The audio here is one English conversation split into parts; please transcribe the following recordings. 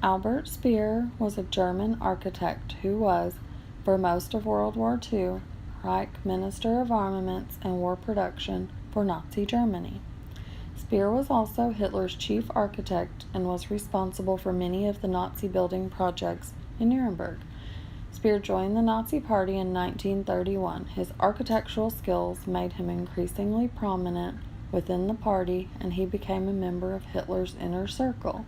Albert Speer was a German architect who was, for most of World War II, Reich Minister of Armaments and War Production for Nazi Germany. Speer was also Hitler's chief architect and was responsible for many of the Nazi building projects in Nuremberg. Speer joined the Nazi Party in 1931. His architectural skills made him increasingly prominent within the party, and he became a member of Hitler's inner circle.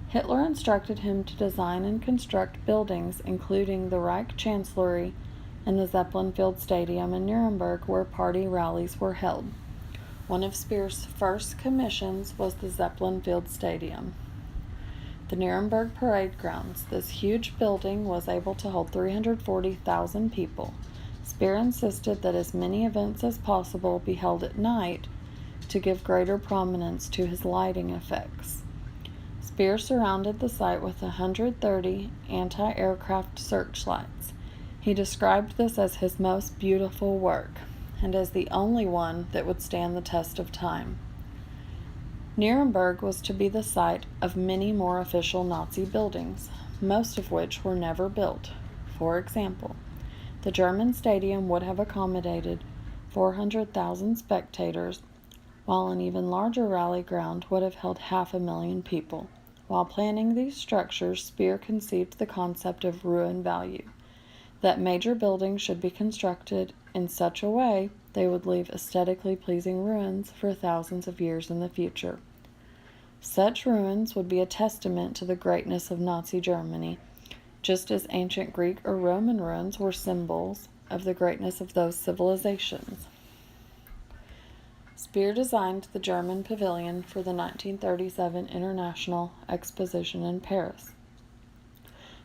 Hitler instructed him to design and construct buildings, including the Reich Chancellery and the Zeppelin Field Stadium in Nuremberg, where party rallies were held. One of Speer's first commissions was the Zeppelin Field Stadium. The Nuremberg Parade Grounds. This huge building was able to hold 340,000 people. Speer insisted that as many events as possible be held at night to give greater prominence to his lighting effects. Speer surrounded the site with 130 anti-aircraft searchlights. He described this as his most beautiful work, and as the only one that would stand the test of time. Nuremberg was to be the site of many more official Nazi buildings, most of which were never built. For example, the German stadium would have accommodated 400,000 spectators, while an even larger rally ground would have held 500,000 people. While planning these structures, Speer conceived the concept of ruin value, that major buildings should be constructed in such a way they would leave aesthetically pleasing ruins for thousands of years in the future. Such ruins would be a testament to the greatness of Nazi Germany, just as ancient Greek or Roman ruins were symbols of the greatness of those civilizations. Speer designed the German pavilion for the 1937 International Exposition in Paris.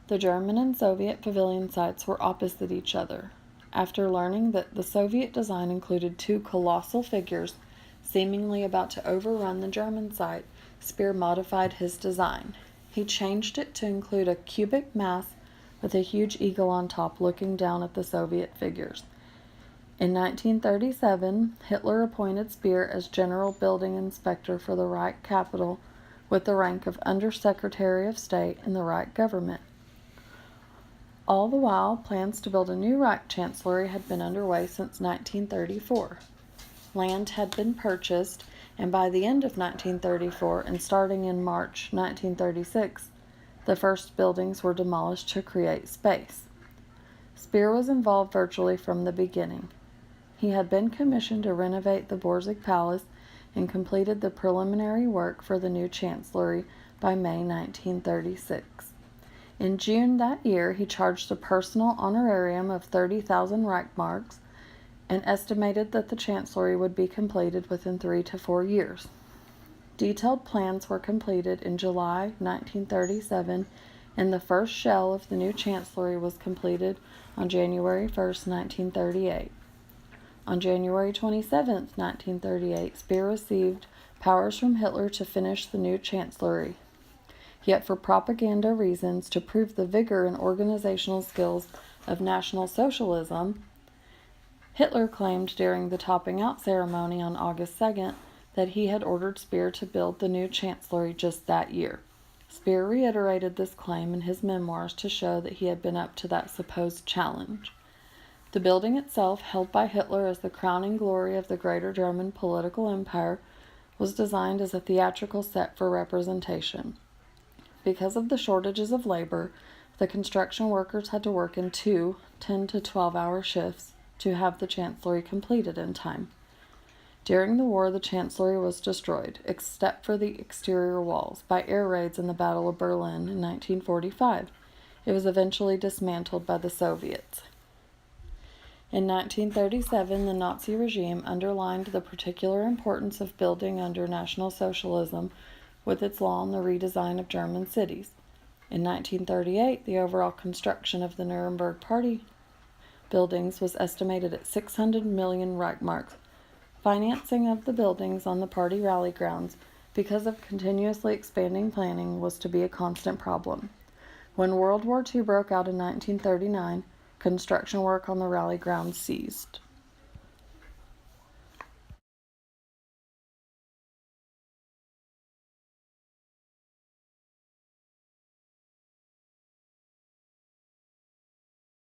The German and Soviet pavilion sites were opposite each other. After learning that the Soviet design included two colossal figures seemingly about to overrun the German site, Speer modified his design. He changed it to include a cubic mass with a huge eagle on top looking down at the Soviet figures. In 1937, Hitler appointed Speer as General Building Inspector for the Reich capital with the rank of Under-Secretary of State in the Reich government. All the while, plans to build a new Reich Chancellery had been underway since 1934. Land had been purchased, and by the end of 1934 and starting in March 1936, the first buildings were demolished to create space. Speer was involved virtually from the beginning. He had been commissioned to renovate the Borzig Palace and completed the preliminary work for the new Chancellery by May 1936. In June that year, he charged a personal honorarium of 30,000 Reichsmarks and estimated that the Chancellery would be completed within 3 to 4 years. Detailed plans were completed in July 1937, and the first shell of the new Chancellery was completed on January 1, 1938. On January 27, 1938, Speer received powers from Hitler to finish the new Chancellery. Yet for propaganda reasons, to prove the vigor and organizational skills of National Socialism, Hitler claimed during the topping out ceremony on August 2nd that he had ordered Speer to build the new Chancellery just that year. Speer reiterated this claim in his memoirs to show that he had been up to that supposed challenge. The building itself, held by Hitler as the crowning glory of the Greater German political empire, was designed as a theatrical set for representation. Because of the shortages of labor, the construction workers had to work in 2 10 to 12-hour shifts to have the Chancellery completed in time. During the war, the Chancellery was destroyed, except for the exterior walls, by air raids in the Battle of Berlin in 1945. It was eventually dismantled by the Soviets. In 1937, the Nazi regime underlined the particular importance of building under National Socialism with its law on the redesign of German cities. In 1938, the overall construction of the Nuremberg Party buildings was estimated at 600 million Reichsmarks. Financing of the buildings on the party rally grounds, because of continuously expanding planning, was to be a constant problem. When World War II broke out in 1939, construction work on the rally grounds ceased.